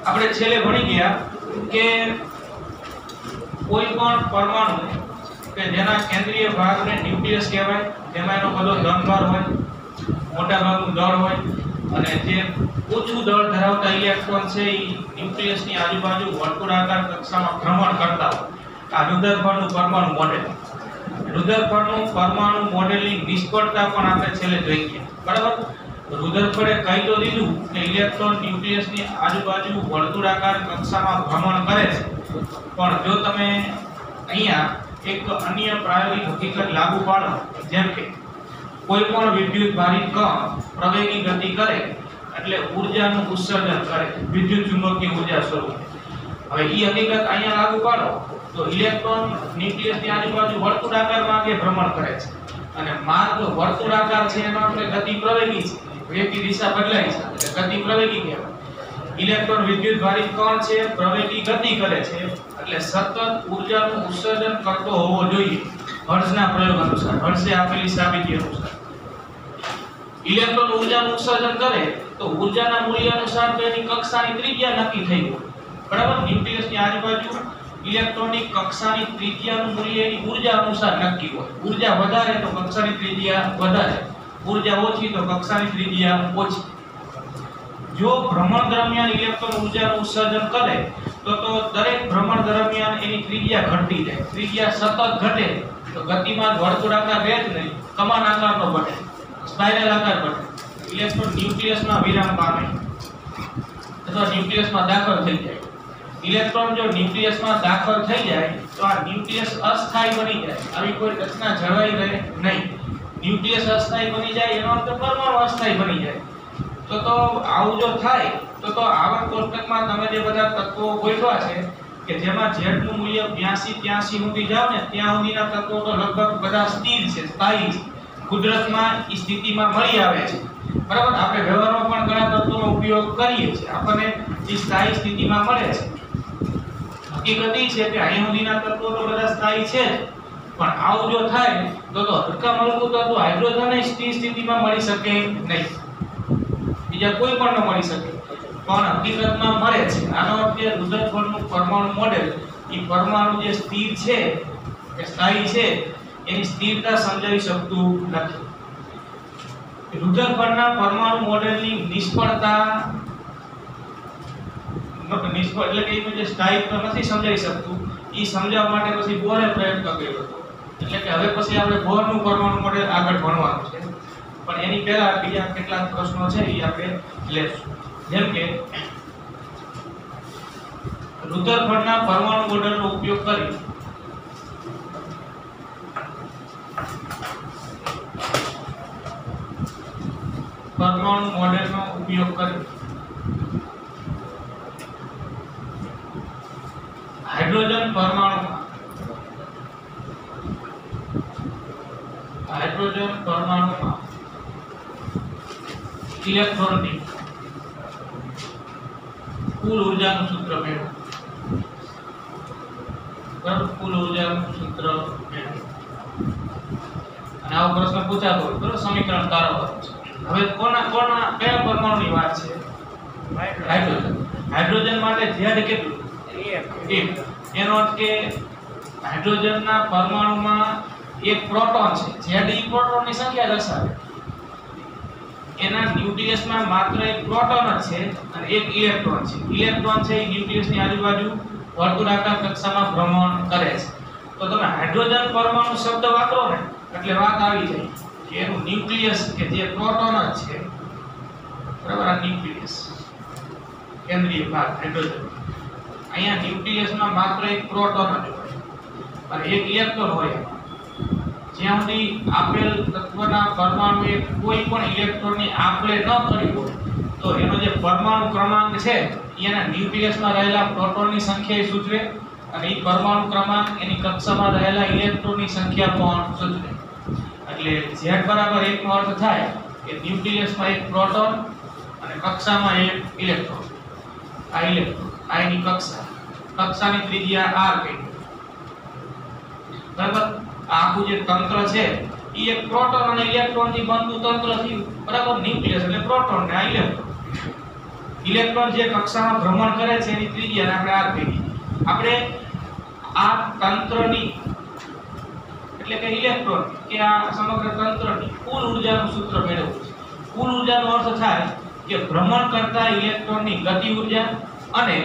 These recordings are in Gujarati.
આપણે છેલ્લે ભણી ગયા કે કોઈ પણ પરમાણુ કે જેના કેન્દ્રીય ભાગને ન્યુક્લિયસ કહેવાય, જેમાં એનો બધો ધનભાર હોય, મોટા ભાગનું દળ હોય, અને જે ઓછું દળ ધરાવતા ઇલેક્ટ્રોન છે એ ન્યુક્લિયસની આજુબાજુ વર્તુળાકાર કક્ષામાં ભ્રમણ કરતા હોય. આ રુધરફોર્ડનું પરમાણુ મોડેલ. રુધરફોર્ડનું પરમાણુ મોડેલની નિષ્ફળતા પણ આપણે છેલ્લે જોઈ ગયા, બરાબર? રુધરફોર્ડે કહી તો દીધું કે ઇલેક્ટ્રોન ન્યુક્લિયસની આજુબાજુ વર્તુળાકાર કક્ષામાં ભ્રમણ કરે છે, પણ જો તમે અહીંયા એક અન્ય પ્રાયોગિક હકીકત લાગુ પાડો, જેમ કે કોઈ પણ વિદ્યુતભારિત કણ પ્રવેગી ગતિ કરે એટલે ઉર્જાનું ઉત્સર્જન કરે, વિદ્યુત ચુંબકીય ઉર્જા સ્વરૂપે. હવે એ હકીકત અહીંયા લાગુ પાડો તો ઇલેક્ટ્રોન ન્યુક્લિયસની આજુબાજુ વર્તુળાકાર માર્ગે ભ્રમણ કરે છે, અને માર્ગ વર્તુળાકાર છે એનો એટલે ગતિ પ્રવેગી છે, વેગની દિશા બદલાય છે એટલે ગતિ પ્રવેગી કહેવાય. ઇલેક્ટ્રોન વિદ્યુતભારિત કણ છે, પ્રવેગી ગતિ કરે છે એટલે સતત ઉર્જાનું ઉત્સર્જન કરતો હોવો જોઈએ હર્ટ્ઝના પ્રયોગ અનુસાર, હર્ટ્ઝે આપેલી સાબિતી અનુસાર. ઇલેક્ટ્રોન ઉર્જાનું ઉત્સર્જન કરે તો ઉર્જાના મૂલ્ય અનુસાર તેની કક્ષાની ત્રિજ્યા નક્કી થઈ હોય, બરાબર? ન્યુક્લિયસની આજુબાજુ ઇલેક્ટ્રોનની કક્ષાની ત્રિજ્યાનું મૂલ્ય એની ઉર્જા અનુસાર નક્કી હોય. ઉર્જા વધારે તો કક્ષાની ત્રિજ્યા વધારે, ઉર્જા ઓછી તો કક્ષાની ત્રિજ્યા ઓછી. જો ભ્રમણ દરમિયાન ઇલેક્ટ્રોન ઉર્જાનું ઉત્સર્જન કરે તો દરેક ભ્રમણ દરમિયાન એની ત્રિજ્યા ઘટતી જાય. ત્રિજ્યા સતત ઘટે તો ગતિમાન વર્તુળાકાર રહે જ નહીં, કમાન આકારનો બને, સ્પાઇરલ આકાર બને. ઇલેક્ટ્રોન ન્યુક્લિયસમાં વિરામ પામે અથવા ન્યુક્લિયસમાં દાખલ થઈ જાય. ઇલેક્ટ્રોન જો ન્યુક્લિયસમાં દાખલ થઈ જાય તો આ ન્યુક્લિયસ અસ્થાયી બની જાય, આવી કોઈ રચના જળવાઈ રહે નહીં. ન્યુક્લિયસ અસ્થાયી બની જાય એનો અર્થ પરમાણુ અસ્થાયી બની જાય. તો આવું જો થાય તો આવર્ત કોષ્ટકમાં તમે જે બધા તત્વો ગોઠવા છે કે જેમાં z નું મૂલ્ય 82 સુધી જાવ ને ત્યાં સુધીના તત્વો તો લગભગ બધા સ્થિર છે, સ્થાયી છે, કુદરતમાં એ સ્થિતિમાં મળી આવે છે, બરાબર? આપણે વ્યવહારમાં પણ ઘણા તત્વોનો ઉપયોગ કરીએ છીએ, આપણને એ સ્થાયી સ્થિતિમાં મળે છે. હકીકત એ છે કે અહીં સુધીના તત્વો તો બધા સ્થાયી છે, પણ આવું જો થાય તો હલકા મલકું તત્વ હાઇડ્રોજન એ સ્થિર સ્થિતિમાં મળી શકે નહીં, બીજા કોઈ પણ ન મળી શકે, પણ હકીકતમાં મળે છે. આનો અર્થ એ રુધરફોર્ડનું પરમાણુ મોડેલ એ પરમાણુ જે સ્થિર છે કે સ્થાયી છે એની સ્થિરતા સમજાવી શકતું નથી. રુધરફોર્ડના પરમાણુ મોડેલની નિષ્ફળતા એટલે કે એનું જે સ્થાયિત્વ નથી સમજાવી શકતું એ સમજાવવા માટે પછી બોરે પ્રયત્ન કર્યો હતો. એટલે કે હવે પછી આપણે બોરનું પરમાણુ મોડેલ આગળ ભણવાનું છે, પણ એની પહેલા બીજા કેટલાક પ્રશ્નો છે એ આપણે લેશું. જેમ કે રુધરફોર્ડના પરમાણુ મોડેલનો ઉપયોગ કરી પરમાણુ મોડેલનો ઉપયોગ કરી હાઇડ્રોજન પરમાણુમાં ઇલેક્ટ્રોનની કુલ ઉર્જાનું સૂત્ર મેળવો. બરાબર? કુલ ઉર્જાનું સૂત્ર મેળવો. અને આવો પ્રશ્ન પૂછાતો હોય, બરાબર? સમીકરણ તારવવાનું છે. હવે કોના કયા પરમાણુની વાત છે? હાઇડ્રોજન. હાઇડ્રોજન માટે z કેટલું? 1. એનો અર્થ કે હાઇડ્રોજનના પરમાણુમાં એક પ્રોટોન છે, z એ પ્રોટોનની સંખ્યા દર્શાવે. એના ન્યુક્લિયસમાં માત્ર એક પ્રોટોન જ છે અને એક ઇલેક્ટ્રોન છે. ઇલેક્ટ્રોન છે એ ન્યુક્લિયસની આજુબાજુ વર્તુળાકાર કક્ષામાં ભ્રમણ કરે છે. તો તમે હાઇડ્રોજન પરમાણુ શબ્દ વાપરો ને એટલે વાત આવી જાય કે એનું ન્યુક્લિયસ કે જે પ્રોટોન જ છે, બરાબર? આ ન્યુક્લિયસ કેન્દ્રીય ભાગ હાઇડ્રોજન. અહીંયા ન્યુક્લિયસમાં માત્ર એક પ્રોટોન જ હોય અને એક ઇલેક્ટ્રોન હોય. જ્યાં સુધી આપેલ તત્વના પરમાણુએ કોઈ પણ ઇલેક્ટ્રોનની આપલે ન કરી હોય તો એનો જે પરમાણુ ક્રમાંક છે એના ન્યુક્લિયસમાં રહેલા પ્રોટોનની સંખ્યા સૂચવે અને એ પરમાણુ ક્રમાંક એની કક્ષામાં રહેલા ઇલેક્ટ્રોનની સંખ્યા પણ સૂચવે. એટલે z બરાબર 1 નો અર્થ થાય કે ન્યુક્લિયસમાં એક પ્રોટોન અને કક્ષામાં એક ઇલેક્ટ્રોન. આ ઇલેક્ટ્રોન આ એની કક્ષાની ત્રિજ્યા r કહી, બરાબર? આખું જે તંત્ર છે ઈ એક પ્રોટોન અને ઇલેક્ટ્રોન થી બનતું તંત્ર થયું, બરાબર. ન્યુક્લિયસ એટલે પ્રોટોન ને આ ઇલેક્ટ્રોન. ઇલેક્ટ્રોન જે કક્ષામાં ભ્રમણ કરે છે એની ત્રિજ્યાને આપણે r કહીએ. આપણે આ તંત્રની એટલે કે ઇલેક્ટ્રોન કે આ સમગ્ર તંત્રની કુલ ઊર્જાનું સૂત્ર મેળવવું છે. કુલ ઊર્જાનો અર્થ થાય કે ભ્રમણ કરતા ઇલેક્ટ્રોનની ગતિ ઊર્જા અને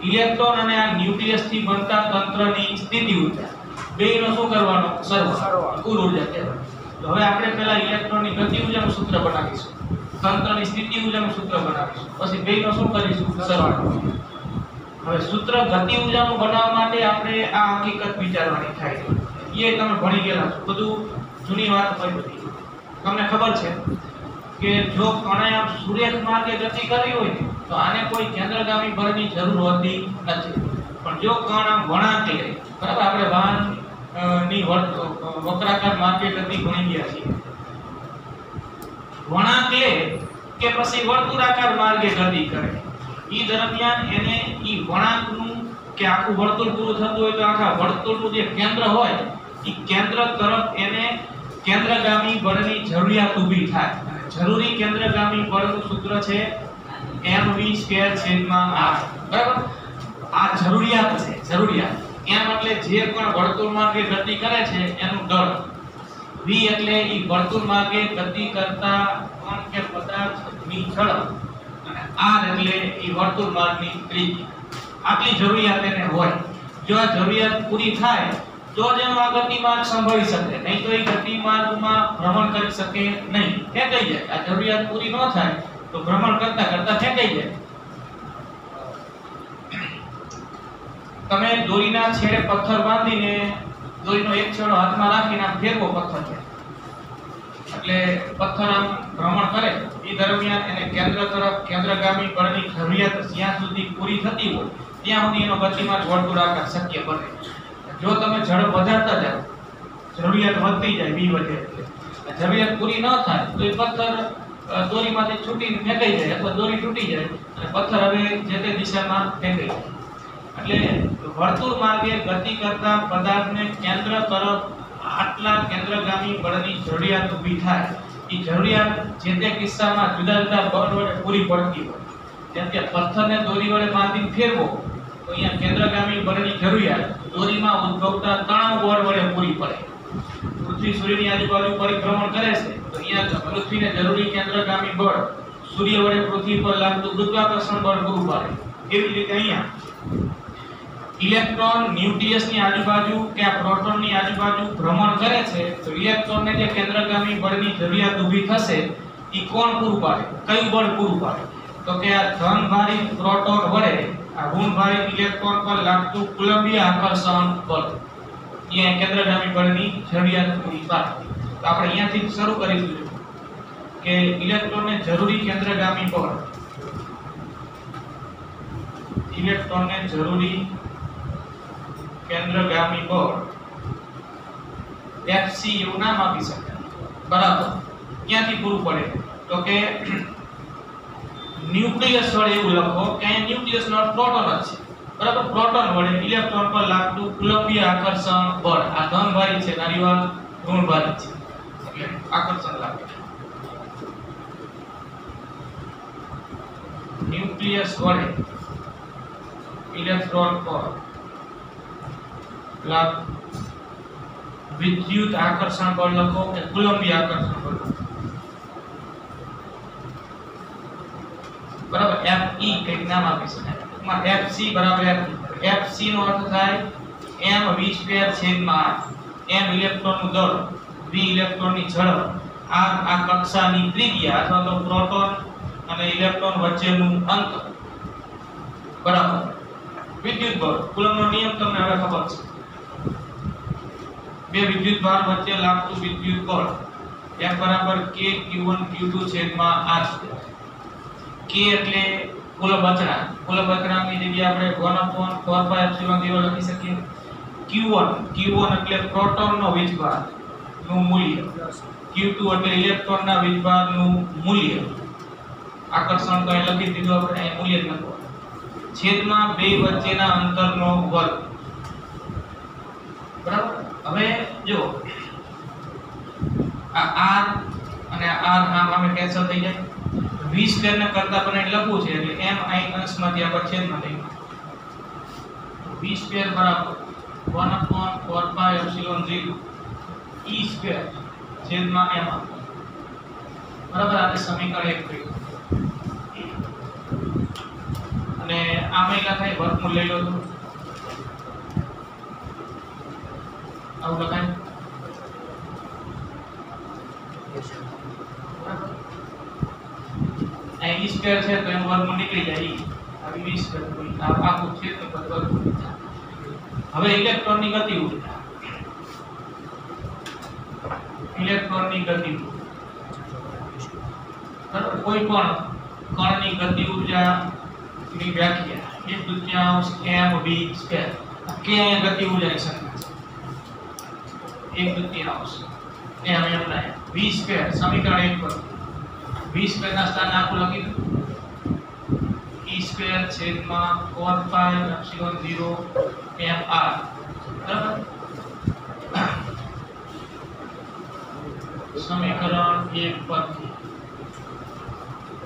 ઇલેક્ટ્રોન અને આ ન્યુક્લિયસ થી બનતા તંત્રની સ્થિતિ ઊર્જા બેયનો શું કરવાનો? સરવાળો. કુલ ઊર્જા કહેવાય. તો હવે આપણે પહેલા ઇલેક્ટ્રોનની ગતિ ઊર્જાનું સૂત્ર બનાવીશું, તંત્રની સ્થિતિ ઊર્જાનું સૂત્ર બનાવીશું, પછી બેયનો શું કરીશું? સરવાળો. હવે સૂત્ર ગતિ ઊર્જાનું બનાવવા માટે આપણે આ હકીકત વિચારવાની થાય છે. એ તમે ભણી ગયેલા છો, બધું જૂની વાત હોય બધી. તમને ખબર છે કે જો કણે આમ સૂર્યક માર્ગે ગતિ કરવી હોય ને તો આને કોઈ કેન્દ્રગામી બળની જરૂર હોતી નથી. પણ જો કણ આમ વળાંક લે, બરાબર, આપણે વાહન ની વક્રાકાર માર્ગે ગતિ ભણી ગયા છીએ. વળાંક લે કે પછી વર્તુળાકાર માર્ગે ગતિ કરે, ઈ દરમિયાન એને ઈ વળાંકનું કે આખું વર્તુળ પૂરું થતું હોય તો આખા વર્તુળનું જે કેન્દ્ર હોય ઈ કેન્દ્ર તરફ એને કેન્દ્રગામી બળની જરૂરિયાત ઊભી થાય. જરૂરી કેન્દ્રગામી બળનું સૂત્ર છે mv²/r. બરાબર. આ જરૂરિયાત છે, જરૂરિયાત. m એટલે જે પણ વર્તુળ માર્ગે ગતિ કરે છે એનું દળ, v એટલે ઈ વર્તુળ માર્ગે ગતિ કરતા કણ કે પદાર્થની ઝડપ, અને r એટલે ઈ વર્તુળ માર્ગની ત્રિજ્યા. આટલી જરૂરિયાત એને હોય. જો આ જરૂરિયાત પૂરી થાય તો જ એનો આ ગતિમાર્ગ સંભળી શકે, નહીં તો એ ગતિમાર્ગમાં ભ્રમણ કરી શકે નહીં, ફેંકાઈ જાય. આ જરૂરિયાત પૂરી ન થાય તો ભ્રમણ કરતા કરતા ફેંકાઈ જાય. તમે દોરીના છેડે પથ્થર બાંધીને દોરીનો એક છેડો હાથમાં રાખીને આમ ફેરવો પથ્થરને, એટલે પથ્થર આમ ભ્રમણ કરે એ દરમિયાન એને કેન્દ્ર તરફ કેન્દ્રગામી બળની જરૂરિયાત જ્યાં સુધી પૂરી થતી હોય ત્યાં સુધી એનો ગતિમાર્ગ વર્તુળાકાર શક્ય બને. જો તમે ઝડપ વધારતા જાઓ, જરૂરિયાત વધતી જાય, v વધે, જરૂરિયાત પૂરી ન થાય તો એ પથ્થર દોરીમાંથી છૂટીને ફેંકાઈ જાય અથવા દોરી તૂટી જાય અને પથ્થર હવે જે તે દિશામાં ફેંકાઈ જાય. એટલે વર્તુળ માર્ગે ગતિ કરતા પદાર્થને કેન્દ્ર તરફ આટલા કેન્દ્રગામી બળની જરૂરિયાત ઊભી થાય. એ જરૂરિયાત જે તે કિસ્સામાં જુદા જુદા બળ વડે પૂરી પડતી હોય. જેમ કે પથ્થરને દોરી વડે બાંધીને ફેરવો તો અહીંયા કેન્દ્રગામી બળની જરૂરિયાત દોરીમાં ઉદ્ભવતા તણાવ બળ વડે પૂરી પડે. પૃથ્વી સૂર્યની આજુબાજુ પરિભ્રમણ કરે છે તો અહીંયા પૃથ્વીને જરૂરી કેન્દ્રગામી બળ સૂર્ય વડે પૃથ્વી પર લાગતું ગુરુત્વાકર્ષણ બળ પૂરું પાડે. એવી રીતે અહીંયા ઇલેક્ટ્રોન ન્યુક્લિયસની આજુબાજુ કે આ પ્રોટોનની આજુબાજુ ભ્રમણ કરે છે તો ઇલેક્ટ્રોનને જે કેન્દ્રગામી બળની જરૂરિયાત ઊભી થશે એ કોણ પૂરું પાડે? કયું બળ પૂરું પાડે? તો કે આ ધનભારી પ્રોટોન વડે આ ઋણભારી ઇલેક્ટ્રોન પર લાગતું કુલંબીય આકર્ષણ બળ, અહીંયા કેન્દ્રગામી બળની જરૂરિયાત પૂરી પાડે. તો આપણે અહીંયાથી શરૂ કરીશું કે ઇલેક્ટ્રોનને જરૂરી કેન્દ્રગામી બળ, ઇલેક્ટ્રોનને જરૂરી કેન્દ્રગામી બળ Fc એવું નામ આપી શકાય. બરાબર. ક્યાંથી પૂરું પડે? તો કે ન્યુક્લિયસ વડે એવું લખો કે અહીં ન્યુક્લિયસ નો પ્રોટોન જ છે. બરાબર. પ્રોટોન વડે ઇલેક્ટ્રોન પર લાગતું કુલંબીય આકર્ષણ બળ, આ ધનભારી છે, નારીવાદ ઋણભારી છે, એટલે આકર્ષણ લાગે. ન્યુક્લિયસ વડે ઇલેક્ટ્રોન પર વિદ્યુત આકર્ષણ બળ લખો કે કુલંબીય આકર્ષણ બળ. બરાબર. Fe કઈક નામ આપી શકાય. માં Fc બરાબર Fc નો અર્થ થાય mv²/r. m ઇલેક્ટ્રોનનું દળ, v ઇલેક્ટ્રોનની ઝડપ, r આ કક્ષાની ત્રિજ્યા અથવા તો પ્રોટોન અને ઇલેક્ટ્રોન વચ્ચેનું અંતર. બરાબર. વિદ્યુત બળ, કુલમ્બનો નિયમ તમને હવે ખબર છે. બે વિદ્યુત ભાર વચ્ચે લાગતું વિદ્યુત બળ F બરાબર k q1 q2/r². k એટલે કુલબ અચળાંક, કુલબ અચળાંકની જગ્યાએ આપણે 1/4πε0 લખી શકીએ. q1 એટલે પ્રોટોનનો વીજભાર નું મૂલ્ય, q2 એટલે ઇલેક્ટ્રોનના વીજભારનું મૂલ્ય. આકર્ષણ તો અહીં લખી દીધું આપણે, અહીં મૂલ્ય જ લખો. છેદમાં બે વચ્ચેના અંતરનો વર્ગ. બરાબર. હવે જો આ r અને r આમે કેન્સલ થઈ જાય. v સ્ક્વેર ને કરતા પણ લખવું છે એટલે m i અંશમાંથી આપણે છેદમાં લઈએ. v સ્ક્વેર બરાબર 1/4 pi epsilon 0 e સ્ક્વેર છેદમાં m બરાબર. આ સમીકરણ 1 થયું. અને આમાં લખાય વર્ગમૂળ લઈ લો તો આવું લખાય. અહીં e સ્ક્વેર છે તો એનું વર્ગમૂળ નીકળી જાય. આવી v સ્ક્વેર આ આખું છે તો વર્ગમૂળ. હવે ઇલેક્ટ્રોનની ગતિ ઊર્જા, ઇલેક્ટ્રોનની ગતિ બરાબર. કોઈ પણ કણની ગતિ ઊર્જા ની વ્યાખ્યા 1/2 mv સ્ક્વેર. કે અહીંયા ગતિ ઊર્જાની સંખ્યા છે 1/2 એમ ના v સ્ક્વેર સમીકરણ 1 પર v સ્ક્વેર ના સ્થાને આખું લખી દો. e સ્ક્વેર છેદમાં 4 pi epsilon 0 mr બરાબર. સમીકરણ 1 પરથી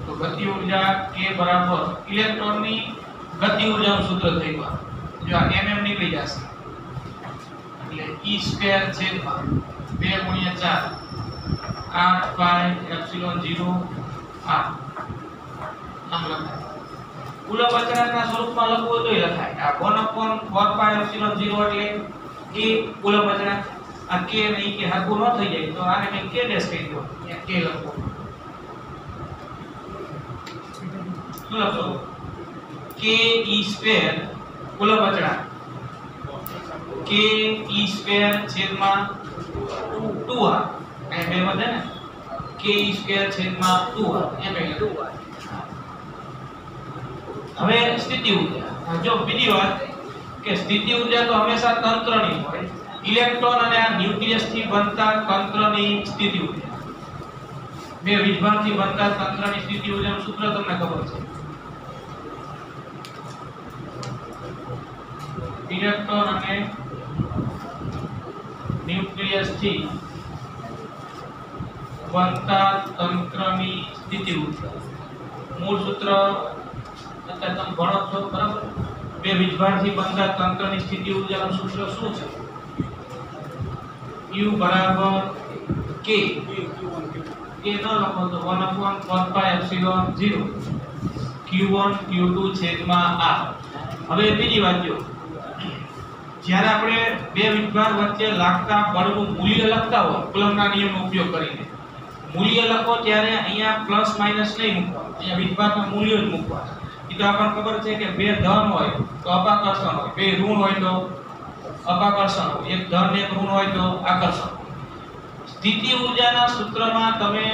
તો ગતિ ઊર્જા k બરાબર ઇલેક્ટ્રોનની ગતિ ઊર્જાનું સૂત્ર થઈ ગયું. જો આ mm નીકળી જશે એટલે e સ્ક્વેર છેદમાં 2 × 4 8 pi epsilon 0 r આમ લખાય. કુલમ્બ અચળાંકના સ્વરૂપમાં લખવું તો લખાય. આ 1/4 pi epsilon 0 એટલે એ કુલમ્બ અચળાંક. આ k નહીં કે હરખું ન થઈ જાય તો આને મેં k ડેશ કહી દો. અહીંયા k લખો. શું લખો? k e સ્ક્વેર કુલમ્બ અચળાંક k e સ્ક્વેર છેદમાં 2r એ બે વધે ને k e સ્ક્વેર છેદમાં 2r એમ એટલે હવે સ્થિતિ ઊર્જા. જો બીજી વાત કે સ્થિતિ ઊર્જા તો હંમેશા તંત્રની હોય. ઇલેક્ટ્રોન અને આ ન્યુક્લિયસ થી બનતા તંત્રની સ્થિતિ ઊર્જા, બે વીજભારથી બનતા તંત્રની સ્થિતિ ઊર્જાનું સૂત્ર તમને ખબર છે. ઇલેક્ટ્રોન અને ન્યુક્લિયસ થી બનતા તંત્રની સ્થિતિ ઊર્જા મૂળ સૂત્ર અત્યારે તમે ભણો છો બરાબર. બે વીજભારથી બનતા તંત્રની સ્થિતિ ઊર્જાનું સૂત્ર શું છે? U બરાબર k. k ન લખો તો 1/4 pi epsilon 0 q1 q2 છેદમાં r. હવે બીજી વાત જો, જ્યારે આપણે બે વીજભાર વચ્ચે લાગતા બળનું મૂલ્ય લખતા હોય કુલમ્બના નિયમનો ઉપયોગ કરીને, મૂલ્ય લખો ત્યારે અહીંયા પ્લસ માઈનસ નહીં મૂકવાનું, અહીંયા વીજભારના મૂલ્યો જ મૂકવાના. એ તો આપણને ખબર છે કે બે ધન હોય તો અપાકર્ષણ હોય, બે ઋણ હોય તો અપાકર્ષણ હોય, એક ધન એક ઋણ હોય તો આકર્ષણ. સ્થિતિ ઊર્જાના સૂત્રમાં તમે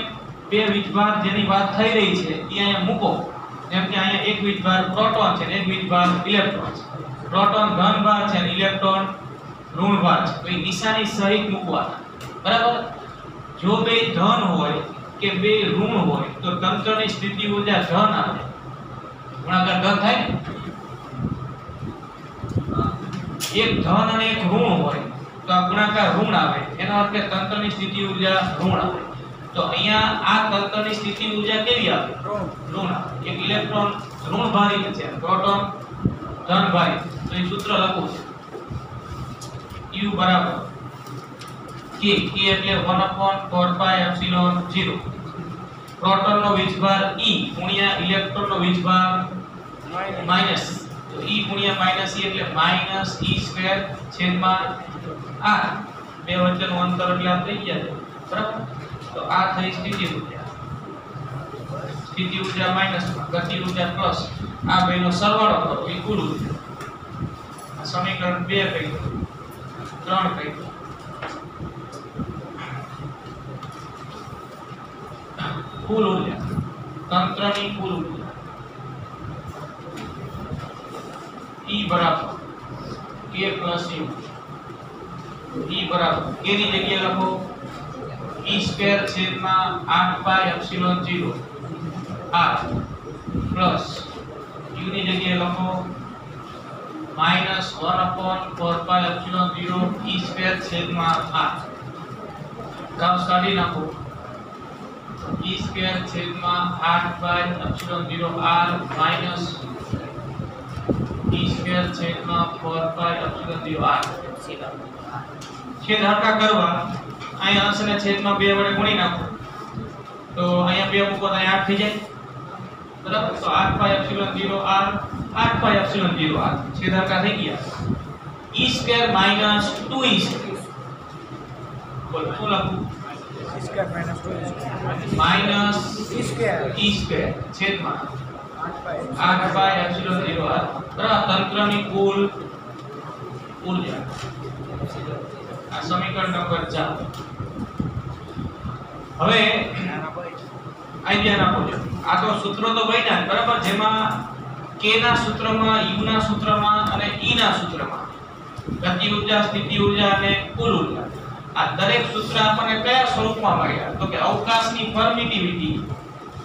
બે વીજભાર જેની વાત થઈ રહી છે એ અહીંયા મૂકો. જેમ કે અહીંયા એક વીજભાર પ્રોટોન છે અને એક વીજભાર ઇલેક્ટ્રોન છે. પ્રોટોન ધન ભાર છે અને ઇલેક્ટ્રોન ઋણ ભાર છે. તો એ નિશાની સહિત મૂકવાના બરાબર. જો બે ધન હોય કે બે ઋણ હોય તો તંત્રની સ્થિતિ ઊર્જા ધન આવે. ગુણાકાર ધન થાય ને. એક ધન અને એક ઋણ હોય તો આ ગુણાકાર ઋણ આવે. એનો અર્થ કે તંત્રની સ્થિતિ ઊર્જા ઋણ આવે. તો અહીંયા આ તંત્રની સ્થિતિ ઊર્જા કેવી આવે? ઋણ આવે. એક ઇલેક્ટ્રોન ઋણ ભારિત છે, પ્રોટોન ધન ભારિત. તો એ સૂત્ર લખવું છે U બરાબર k. k એટલે 1/4 pi epsilon 0 પ્રોટોનનો વીજભાર e ગુણ્યા ઇલેક્ટ્રોનનો વીજભાર માઈનસ. તો e ગુણ્યા માઈનસ e એટલે માઈનસ e સ્ક્વેર છેદમાં r. બે વચ્ચેનું અંતર એટલે આ થઈ ગયા બરાબર. તો આ થઈ સ્થિતિ ઊર્જા. સ્થિતિ ઊર્જા માઈનસ, ગતિ ઊર્જા પ્લસ. આ બેનો સરવાળો કરો એ કુલ ઊર્જા. સમીકરણ 2 કહી દો, 3 કહી દો. કુલ ઊર્જા, તંત્રની કુલ ઊર્જા E બરાબર k plus u. E બરાબર k ની જગ્યાએ લખો e સ્ક્વેર છેદમાં 8 pi epsilon 0 r plus u ની જગ્યાએ લખો -1/4 pi epsilon 0 e સ્ક્વેર છેદમાં r. કાઉન્સ કાઢી નાખો e સ્ક્વેર છેદમાં 8/ε0r માઈનસ e સ્ક્વેર છેદમાં 4/ε0r છેદ હરખા કરવા અહીંયા અંશને છેદમાં 2 વડે ગુણી નાખો તો અહીંયા 2 મૂકો તો અહીંયા 8 થઈ જાય બરાબર તો 8/ε0r 8/ε0r છેદ હરખા થઈ ગયા e square minus 2e square બોલો શું લખું e square minus 2 minus e square છેદમાં 8/ε0r બરાબર તંત્રની કુલ ઊર્જા આ સમીકરણ નંબર 4 હવે આઈડિયા નાખો છો આ તો સૂત્રો તો બન્યા બરાબર જેમાં k ના સૂત્રમાં u ના સૂત્રમાં અને e ના સૂત્રમાં ગતિ ઊર્જા સ્થિતિ ઊર્જા અને કુલ ઊર્જા આ દરેક સૂત્ર આપણને કયા સ્વરૂપમાં મળ્યા તો કે અવકાશની પરમિટિવિટી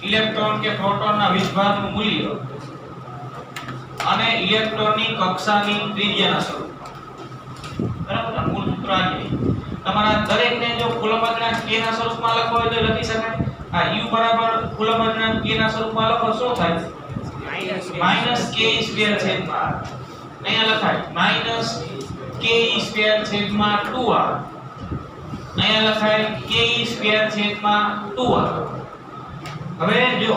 ઇલેક્ટ્રોન કે પ્રોટોનના વિસ્ભારનું મૂલ્ય અને ઇલેક્ટ્રોનની કક્ષાની ત્રિજ્યાના સ્વરૂપમાં બરાબર મૂળ સૂત્ર આ છે તમારા દરેકને જો કુલંબ અચળાંક k ના સ્વરૂપમાં લખવો હોય તો લખી શકાય આ u બરાબર કુલંબ અચળાંક k ના સ્વરૂપમાં લખો શું થાય -ke સ્ક્વેર છેદમાં અહીંયા લખાય -ke સ્ક્વેર છેદમાં 2r અહીંયા લખાય ke સ્ક્વેર છેદમાં 2r હવે જો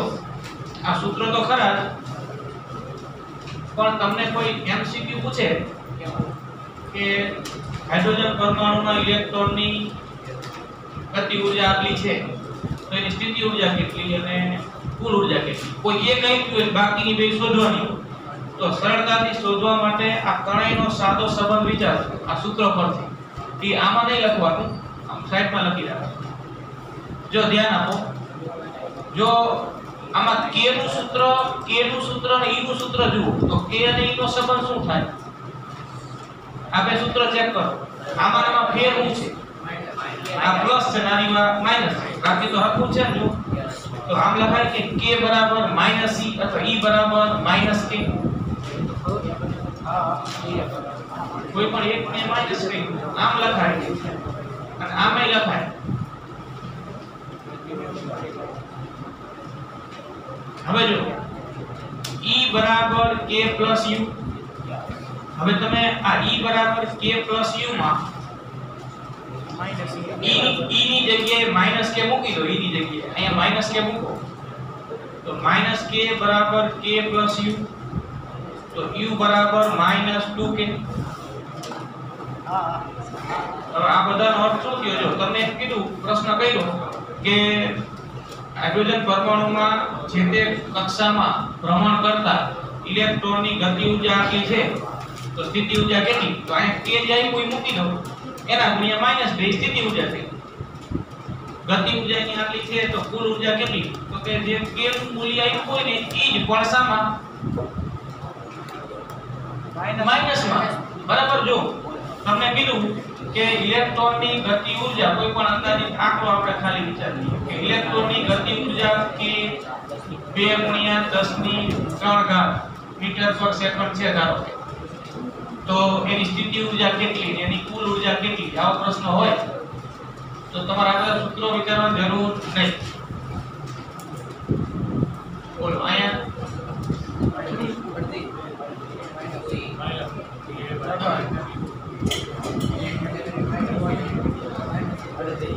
આ સૂત્ર તો ખરા પણ તમને કોઈ એમસીક્યુ પૂછે કે હાઇડ્રોજન પરમાણુમાં ઇલેક્ટ્રોનની ગતિ ઊર્જા આટલી છે તો એની સ્થિતિ ઊર્જા કેટલી અને કુલ ઊર્જા કેટલી કોઈ એક આપ્યું હોય બાકીની બે શોધવાની તો સરળતાથી શોધવા માટે આ ત્રણેયનો સાદો સંબંધ વિચારો આ સૂત્ર પરથી એ આમાં નહીં લખવાનું આમ સાઈડમાં લખી રાખો જો ધ્યાન આપો જો આમાં k નું સૂત્ર અને e નું સૂત્ર જુઓ તો k અને e નો સંબંધ શું થાય આ બે સૂત્ર ચેક કરો આમાં ફેર શું છે આ પ્લસ છે નાની વા માઈનસ છે બાકી તો હરખું છે જો તો આમ લખાય કે k બરાબર -e અથવા e બરાબર -k કોઈ પણ એક ને માઈનસ કરી આમ લખાય અને આમાંય લખાય હવે જો e બરાબર k u હવે તમે આ e બરાબર k u માં e ની જગ્યાએ -k મૂકી દો e ની જગ્યાએ અહીંયા -k મૂકો તો -k બરાબર k u તો u બરાબર -2k હવે આ બધાનો અર્થ શું થયો જો તમને કીધું પ્રશ્ન કર્યો કે હાઇડ્રોજન પરમાણુમાં જે તે કક્ષામાં ભ્રમણ કરતા ઇલેક્ટ્રોનની ગતિ ઊર્જા આટલી છે તો સ્થિતિ ઊર્જા કેટલી તો અહીંયા k જાય કોઈ મૂકી દો એના ગુણ્યા -2 સ્થિતિ ઊર્જા થઈ ગતિ ઊર્જા એની આટલી છે તો કુલ ઊર્જા કેટલી તો કે જે k નું મૂલ્ય આપ્યું હોય ને એ જ પણ શામાં માઈનસમાં બરાબર જો તમને કીધું કે ઇલેક્ટ્રોનની ગતિ ઊર્જા કોઈ પણ અંદાજિત આંકડો આપણે ખાલી વિચારીએ કે ઇલેક્ટ્રોનની ગતિ ઊર્જા કે 2 × 10⁻³ મીટર પર સેકન્ડ છે ધારો કે તો એની સ્થિતિ ઊર્જા કેટલી એની કુલ ઊર્જા કેટલી આવો પ્રશ્ન હોય તો તમારે આગળ સૂત્રો વિચારવાની જરૂર નહીં બોલો અહીંયા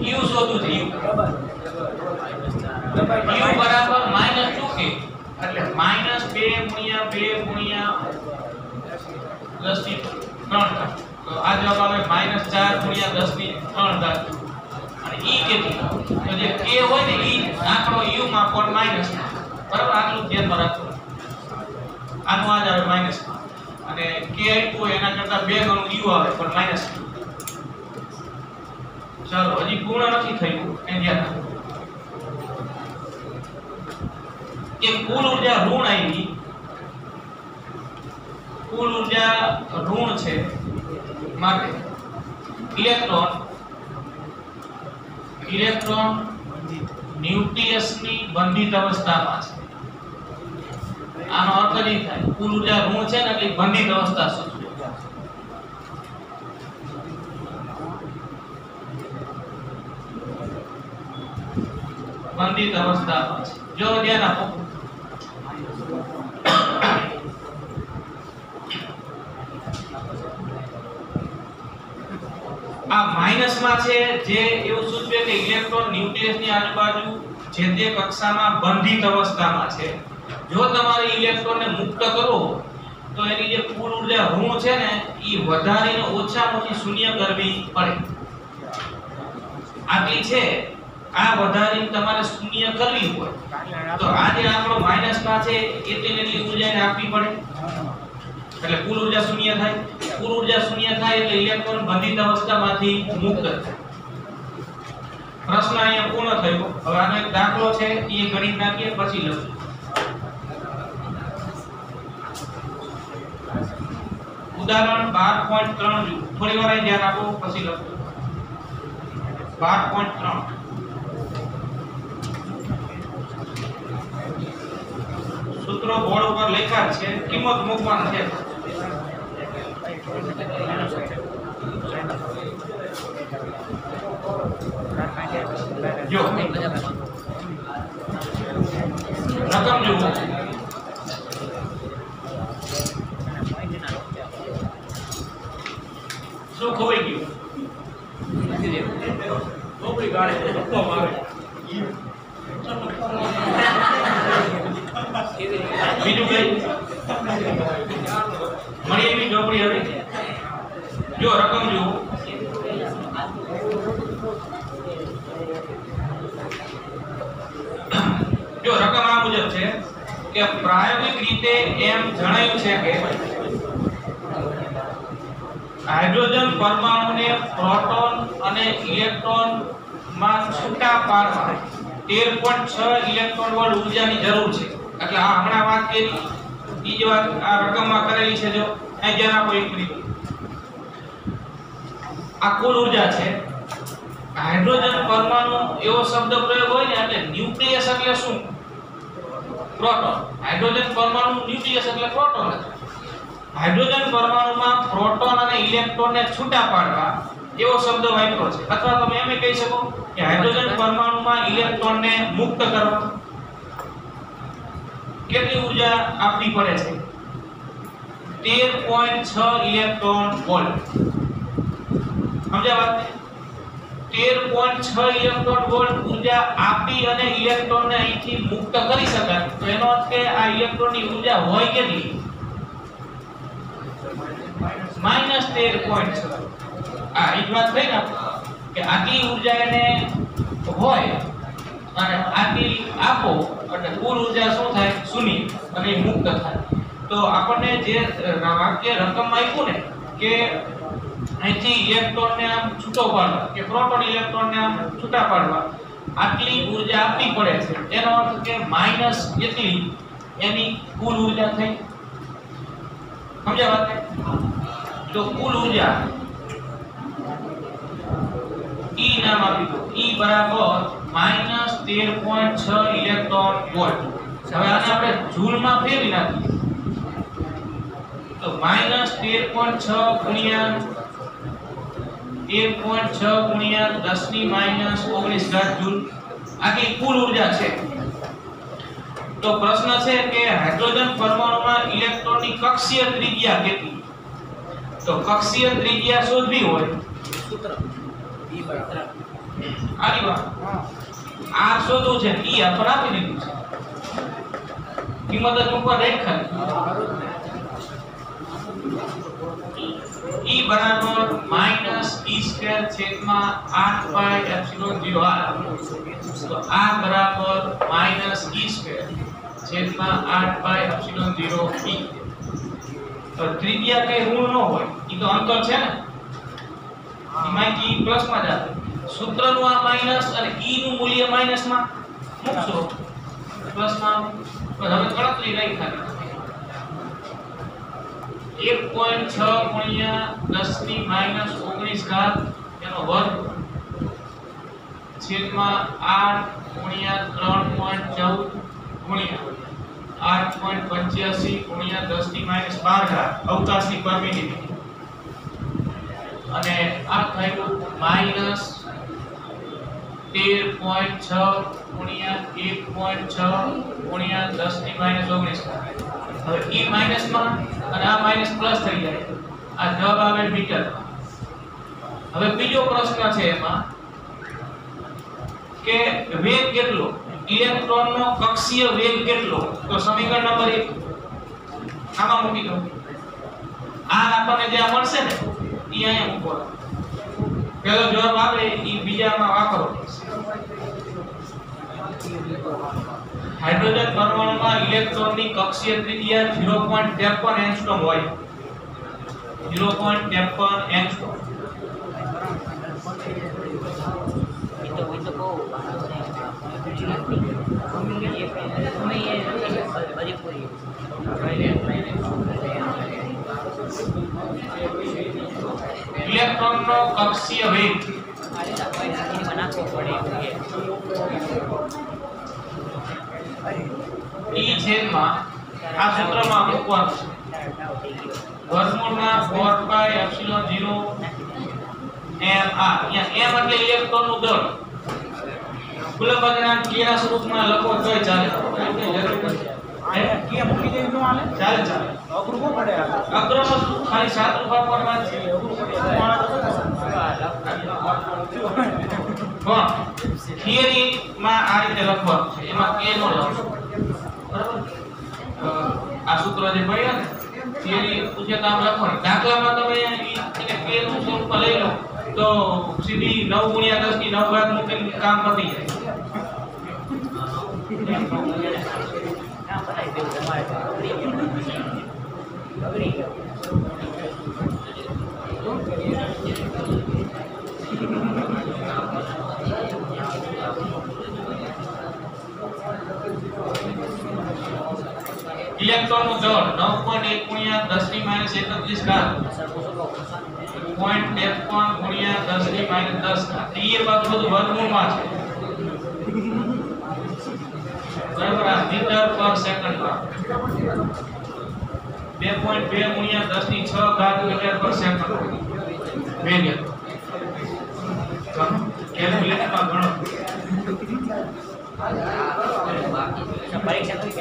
u શોધવું છે u બરાબર -2k એટલે -2 × 10⁻³ તો આ જવાબ આવે -4 × 10⁻³ અને e કેટલી તો જે k હોય ને e આંકડો u માં પણ માઈનસ બરાબર આટલું ધ્યાનમાં રાખો આનો આ જ આવે માઈનસ અને k આપ્યું હોય એના કરતા 2 ગણું u આવે પણ માઈનસ ચાલો હજી પૂર્ણ નથી થયું એ ધ્યાન રાખો કે કુલ ઊર્જા ઋણ આવી કુલ ઊર્જા ઋણ છે માટે ઇલેક્ટ્રોન ન્યુક્લિયસની બંધિત અવસ્થામાં છે આનો અર્થ જ થાય કુલ ઊર્જા ઋણ છે ને એટલે બંધિત અવસ્થા સૂચવે બંધિત અવસ્થામાં છે. જો ધ્યાન આપો, આ માઈનસમાં છે જે એવું સૂચવે કે ઇલેક્ટ્રોન ન્યુક્લિયસની આજુબાજુ જે તે કક્ષામાં બંધિત અવસ્થામાં છે. જો તમારે ઇલેક્ટ્રોનને મુક્ત કરવો તો એની જે કુલ ઊર્જા ઋણ છે ને એ વધારીને ઓછામાં ઓછી શૂન્ય કરવી પડે. આટલી છે, આ વધારીને તમારે શૂન્ય કરવી હોય તો આ જે આંકડો માઈનસમાં છે એટલી ઊર્જાને આપવી પડે, એટલે કુલ ઊર્જા શૂન્ય થાય. કુલ ઊર્જા શૂન્ય થાય એટલે ઇલેક્ટ્રોન બંધિત અવસ્થામાંથી મુક્ત થાય. પ્રશ્ન અહીંયા પૂર્ણ થયો. હવે આનો એક દાખલો છે એ ગણિત નાખીએ પછી લખીએ. ઉદાહરણ 12.3 જો થોડી વાર અહીં ધ્યાન આપો પછી લખો. 12.3 સૂત્રો બોર્ડ ઉપર લખ્યા છે, કિંમત મૂકવાની છે. જો રકમ જુઓ, શું ખોવાઈ ગયું? ચોપડી ગાળે ધક્કો મારે. બીજું કઈ મળી એવી ચોપડી હવે જો રકમ જુઓ, જો રકમ આ મુજબ છે કે પ્રાયોગિક રીતે એમ જણાયું છે કે હાઇડ્રોજન પરમાણુને પ્રોટોન અને ઇલેક્ટ્રોન માં છૂટા પાડવા 13.6 ઇલેક્ટ્રોન વોલ્ટ ઊર્જાની જરૂર છે. એટલે આ હમણાં વાત કરી ઈ જ વાત આ રકમમાં કરેલી છે. જો અહીં ધ્યાન આપો એક મિનિટ. આ કુલ ઊર્જા છે. હાઇડ્રોજન પરમાણુ એવો શબ્દ પ્રયોગ હોય ને એટલે ન્યુક્લિયસ એટલે શું? પ્રોટોન. હાઇડ્રોજન પરમાણુ ન્યુક્લિયસ એટલે પ્રોટોન. હાઇડ્રોજન પરમાણુમાં પ્રોટોન અને ઇલેક્ટ્રોનને છૂટા પાડવા એવો શબ્દ વાપર્યો છે. અથવા તમે એમ કહી શકો કે હાઇડ્રોજન પરમાણુમાં ઇલેક્ટ્રોનને મુક્ત કરવા કેટલી ઊર્જા આપવી પડે છે? 13.6 ઇલેક્ટ્રોન વોલ્ટ. સમજ્યા વાત? 13.6 ઇલેક્ટ્રોન વોલ્ટ ઊર્જા આપી અને ઇલેક્ટ્રોનને અહીંથી મુક્ત કરી શકાય. તો એનો અર્થ કે આ ઇલેક્ટ્રોનની ઊર્જા હોય કેટલી? -13.6. આ એક વાત થઈ ને કે આટલી ઊર્જા એને હોય અને આટલી આપો એટલે કુલ ઊર્જા શું થાય? શૂન્ય, અને મુક્ત થાય. તો આપણને જે વાક્ય રકમમાં આપ્યું ને કે અહીંથી ઇલેક્ટ્રોનને આમ છૂટો પાડવા કે પ્રોટોન ઇલેક્ટ્રોનને આમ છૂટા પાડવા આટલી ઊર્જા આપવી પડે છે. એનો અર્થ કે માઈનસ એટલી એની કુલ ઊર્જા થઈ. સમજ્યા વાત? તો કુલ ઊર્જા E નામ આપી દો. E બરાબર -13.6 ઇલેક્ટ્રોન વોલ્ટ. હવે આને આપણે જૂલમાં ફેરવી નાખીએ તો -13.6 ગુણ્યા 1.6 ગુણ્યા 10⁻−19 જૂલ આટલી કુલ ઊર્જા છે. તો પ્રશ્ન છે કે હાઇડ્રોજન પરમાણુમાં ઇલેક્ટ્રોનની કક્ષીય ત્રિજ્યા કેટલી? તો કક્ષીય ત્રિજ્યા શોધવી હોય સૂત્ર E બરાબર આની વાત R શોધવું છે. E આપણ આપી દીધું છે. કિંમત જ મૂકવા દે ખાલી. E બરાબર -e²/8πε0r. તો R બરાબર -e²/8πε0e. તો ત્રિજ્યા કે ઋણ ન હોય, ઈ તો અંતર છે ને, એમાંથી પ્લસમાં જ આવે. સૂત્રનું આ માઈનસ અને e નું મૂલ્ય માઈનસમાં મૂકશો પ્લસમાં આવે. હવે ગણતરી નહીં થાય. 1.6 ગુણ્યા 10⁻−19 એનો વર્ગ છેદમાં 8 ગુણ્યા 3.14 ગુણ્યા 8.85 ગુણ્યા 10⁻12 અવકાશની પરમિટિવિટી. અને આ થયું 13.6 ગુણ્યા 1.6 ગુણ્યા 10 ની -19 હવે ઈ માઈનસ માં અને આ માઈનસ પ્લસ થઈ જાય આ જવાબ આવે મીટર હવે બીજો પ્રશ્ન છે એમાં કે વેગ કેટલો ઇલેક્ટ્રોનનો કક્ષીય વેગ કેટલો તો સમીકરણ નંબર 1 આમાં મૂકી દો આ આપણને જે મળશે ને ઈ અહીંયા મૂકો પહેલો જવાબ આવે ઈ બીજામાં વાપરો હાઇડ્રોજન પરમાણુમાં ઇલેક્ટ્રોનની કક્ષીય ત્રિજ્યા 0.53 એંગસ્ટ્રોમ હોય 0.53 એંગસ્ટ્રોમ ઇલેક્ટ્રોનનો કક્ષીય વેગ E છેદમાં આ સૂત્રમાં મૂકવાનું છે વર્ગમૂળમાં 4 પાઈ એપ્સિલોન 0 m r અહીંયા m એટલે ઇલેક્ટ્રોનનું દળ કુલંબ અચળાંક k ના સ્વરૂપમાં લખો તોય ચાલે કે મૂકી દે નો હાલે ચાલે અઘરું કો પડે અગ્રનો ખાલી 7 રૂપિયા પરમાં છે પણ થિયરી માં આ રીતે લખવાનું છે એમાં k નો લખો બરાબર આ સૂત્ર જે ભણ્યા ને થિયરી પૂછે તો આમ લખવાનું દાખલામાં તમે એને k નું સ્વરૂપ લઈ લો તો સીધી 9 ગુણ્યા 10 ની 9 ઘાત મૂકીને કામ પતી જાય ઇલેક્ટ્રોનનું દળ 9.1 ગુણ્યા 10 ની -31 ઘાત 0.53 ગુણ્યા 10 ની -10 ઘાત એ બાજુ બધું વર્ગમૂળમાં છે બરાબર આ મીટર પર સેકન્ડમાં 2.2 ગુણ્યા 10 ની 6 ઘાત મીટર પર સેકન્ડ વેગ કેલ્ક્યુલેટરમાં ગણો પરીક્ષા કરી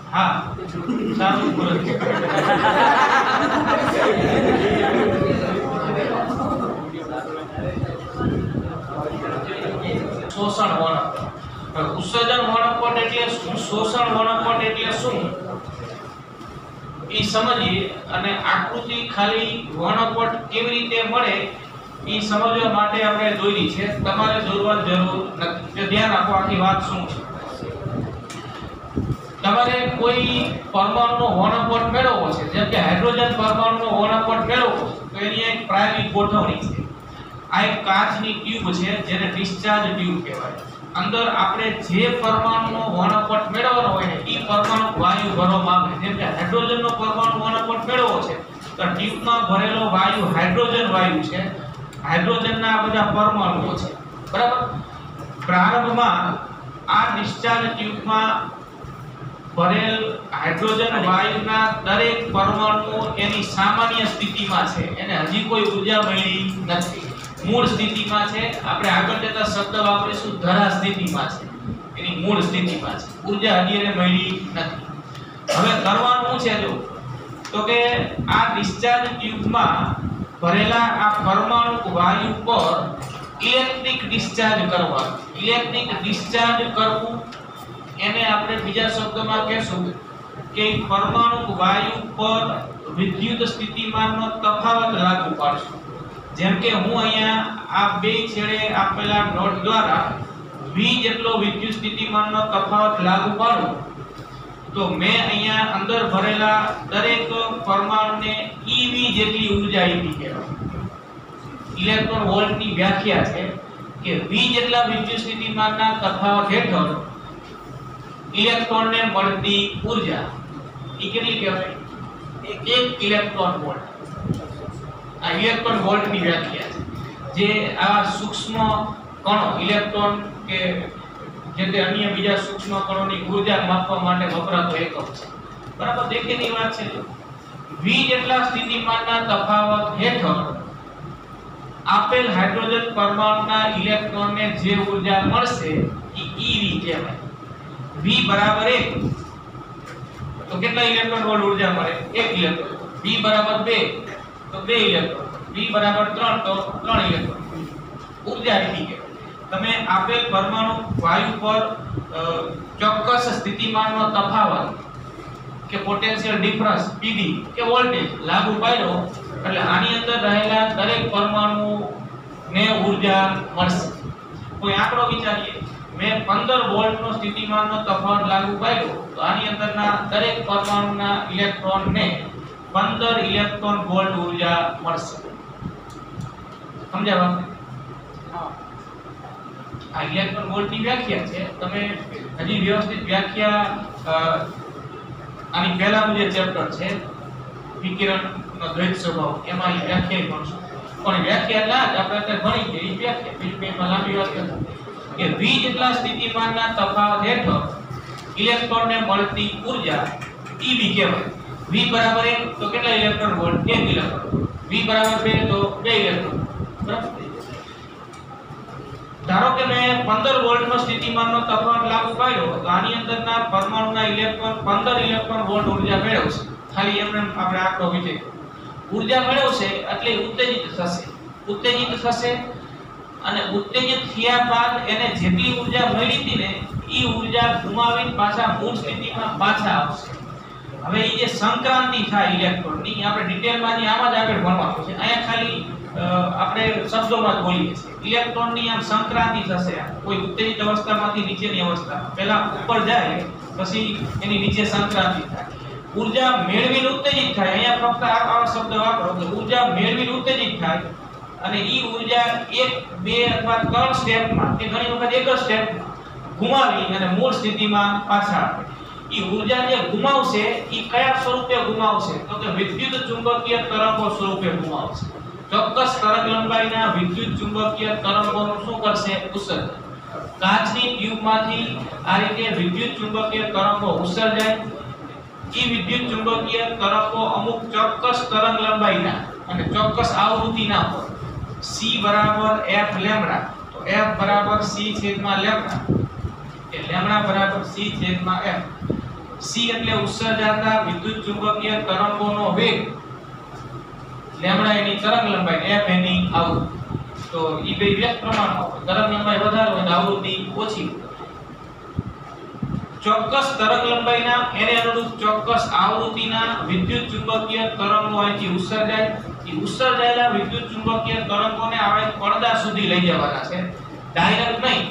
હા સારું બોલો શોષણ વર્ણપટ ઉત્સર્જન વર્ણપટ એટલે શું શોષણ વર્ણપટ એટલે શું ઈ સમજીએ અને આકૃતિ ખાલી વર્ણપટ કેવી રીતે મળે ઈ સમજવા માટે આપણે દોરી છે તમારે દોરવાની જરૂર નથી ધ્યાન રાખો આખી વાત શું છે તમારે કોઈ પરમાણુનો વર્ણપટ મેળવવો છે જેમ કે હાઇડ્રોજન પરમાણુનો વર્ણપટ મેળવવો છે તો એની એક પ્રાયોગિક ગોઠવણી છે આ એક કાચની ટ્યુબ છે જેને ડિસ્ચાર્જ ટ્યુબ કહેવાય અંદર આપણે જે પરમાણુનો વર્ણપટ મેળવવાનો હોય ને ઈ પરમાણુ વાયુ ભરવામાં આવે જેમ કે હાઇડ્રોજનનો પરમાણુ વર્ણપટ મેળવવો છે તો ટ્યુબમાં ભરેલો વાયુ હાઇડ્રોજન વાયુ છે હાઇડ્રોજનના આ બધા પરમાણુઓ છે બરાબર પ્રારંભમાં આ ડિસ્ચાર્જ ટ્યુબમાં ભરેલ હાઇડ્રોજન વાયુના દરેક પરમાણુઓ એની સામાન્ય સ્થિતિમાં છે એને હજી કોઈ ઊર્જા મળી નથી મૂળ સ્થિતિમાં છે આપણે આગળ જતા શબ્દ વાપરીશું ધરા સ્થિતિમાં છે એની મૂળ સ્થિતિમાં છે ઊર્જા હજી એને મળી નથી હવે કરવાનું છે જો તો કે આ ડિસ્ચાર્જ ટ્યુબમાં ભરેલા આ પરમાણુ વાયુ પર ઇલેક્ટ્રિક ડિસ્ચાર્જ કરવાનું ઇલેક્ટ્રિક ડિસ્ચાર્જ કરવું એને આપણે બીજા શબ્દોમાં કહેશું કે પરમાણુ વાયુ પર વિદ્યુત સ્થિતિમાનનો તફાવત લાગુ પાડશું જેમ કે હું અહીંયા આ બે છેડે આપેલા નોટ દ્વારા v જેટલો વિદ્યુત સ્થિતિમાનનો તફાવત લાગુ પાડું તો મેં અહીંયા અંદર ભરેલા દરેક પરમાણુને ev જેટલી ઊર્જા આપી કહેવાય ઇલેક્ટ્રોન વોલ્ટની વ્યાખ્યા છે કે v જેટલા વિદ્યુત સ્થિતિમાનના તફાવત હેઠળ ઇલેક્ટ્રોનને મળતી ઊર્જા એ કેટલી કહેવાય 1 ઇલેક્ટ્રોન વોલ્ટ આ ઇલેક્ટ્રોન વોલ્ટની વ્યાખ્યા છે જે આ સૂક્ષ્મ કણો ઇલેક્ટ્રોન કે જે તે અન્ય બીજા સૂક્ષ્મ કણોની ઊર્જા માપવા માટે વપરાતો એકમ છે બરાબર દેખેની વાત છે v જેટલા સ્થિતિમાનના તફાવત હેઠળ આપેલ હાઇડ્રોજન પરમાણુના ઇલેક્ટ્રોનને જે ઊર્જા મળશે એ eV કહેવાય. v બરાબર 1 તો કેટલા ઇલેક્ટ્રોન વોલ્ટ ઊર્જા મળે? 1 ઇલેક્ટ્રોન. v બરાબર 2 તો 2 ઇલેક્ટ્રોન. v બરાબર 3 તો 3 ઇલેક્ટ્રોન. ઊર્જા eV કહેવાય. તમે આપેલ પરમાણુ વાયુ પર ચોક્કસ સ્થિતિમાનનો તફાવત કે પોટેન્શિયલ ડિફરન્સ Pd કે વોલ્ટેજ લાગુ પાડ્યો એટલે આની અંદર રહેલા દરેક પરમાણુને ઊર્જા મળશે. કોઈ આંકડો વિચારીએ, મેં 15 વોલ્ટનો સ્થિતિમાનનો તફાવત લાગુ પાડ્યો તો આની અંદરના દરેક પરમાણુના ઇલેક્ટ્રોનને 15 ઇલેક્ટ્રોન વોલ્ટ ઊર્જા મળશે. સમજાયું? આ ઇલેક્ટ્રોન વોલ્ટની વ્યાખ્યા છે. તમે હજી વ્યવસ્થિત વ્યાખ્યા આની પહેલાનું જે ચેપ્ટર છે વિકિરણનો દ્વૈત સ્વભાવ એમાં એ વ્યાખ્યા ભણશું. પણ વ્યાખ્યા એટલે આપણે અત્યારે ભણી ગઈ વ્યાખ્યા, બીજું કંઈ એમાં લાંબી વાત નથી. કે v જેટલા સ્થિતિમાનના તફાવત હેઠળ ઇલેક્ટ્રોનને મળતી ઊર્જા eV કહેવાય. v બરાબર 1 તો કેટલા ઇલેક્ટ્રોન વોલ્ટ? 1 ઇલેક્ટ્રોન. v બરાબર 2 તો 2 ઇલેક્ટ્રોન. બરાબર. ધારો કે મેં 15 વોલ્ટનો સ્થિતિમાનનો તફાવત લાગુ પાડ્યો તો આની અંદરના પરમાણુના ઇલેક્ટ્રોન 15 ઇલેક્ટ્રોન વોલ્ટ ઊર્જા મેળવશે. ખાલી એમને આપણે આંકડો વિચારીએ. ઊર્જા મેળવશે એટલે ઉત્તેજિત થશે. ઉત્તેજિત થશે અને ઉત્તેજિત થયા બાદ એને જેટલી ઊર્જા મળી હતી ને એ ઊર્જા ગુમાવીને પાછા મૂળ સ્થિતિમાં પાછા આવશે. હવે એ જે સંક્રાંતિ થાય ઇલેક્ટ્રોનની આપણે ડિટેલમાં આમાં જ આગળ ભણવાનું છે. અહીંયા ખાલી આપણે શબ્દોમાં જ બોલીએ છીએ. ઇલેક્ટ્રોનની આમ સંક્રાંતિ થશે. કોઈ ઉત્તેજિત અવસ્થામાંથી નીચેની અવસ્થામાં પહેલા ઉપર જાય પછી એની નીચે સંક્રાંતિ થાય. ઊર્જા મેળવીને ઉત્તેજિત થાય. અહીંયા ફક્ત આ શબ્દ વાપરો કે ઊર્જા મેળવીને ઉત્તેજિત થાય અને ઈ ઊર્જા 1 2 અથવા 3 સ્ટેપમાં કે ઘણી વખત એક જ સ્ટેપમાં ગુમાવી અને મૂળ સ્થિતિમાં પાછા આવે. ઈ ઊર્જા જે ગુમાવશે ઈ કયા સ્વરૂપે ગુમાવશે? તો કે વિદ્યુત ચુંબકીય તરંગો સ્વરૂપે ગુમાવશે. ચોક્કસ તરંગ લંબાઈના વિદ્યુત ચુંબકીય તરંગોનું શું કરશે? ઉત્સર્જન. કાચની ટ્યુબમાંથી આ રીતે વિદ્યુત ચુંબકીય તરંગો ઉત્સર્જાય. ઈ વિદ્યુત ચુંબકીય તરંગો અમુક ચોક્કસ તરંગ લંબાઈના અને ચોક્કસ આવૃત્તિના હોય. c બરાબર f લેમ્બડા. તો f બરાબર c છેદમાં લેમ્બડા કે લેમ્બડા બરાબર c છેદમાં f. c એટલે ઉત્સર્જાતા વિદ્યુત ચુંબકીય તરંગોનો વેગ, લેમ્બડા એની તરંગ લંબાઈ, f એની આવૃત્તિ. તો ઈ બે વ્યસ્ત પ્રમાણમાં હોય. તરંગ લંબાઈ વધારે હોય તો આવૃત્તિ ઓછી. ચોક્કસ તરંગ લંબાઈના એને અનુરૂપ ચોક્કસ આવૃત્તિના વિદ્યુત ચુંબકીય તરંગો અહીંથી ઉત્સર્જાય. એ ઉત્સર્જાયેલા વિદ્યુત ચુંબકીય તરંગોને આપણે પડદા સુધી લઈ જવાના છે. ડાયરેક્ટ નહીં,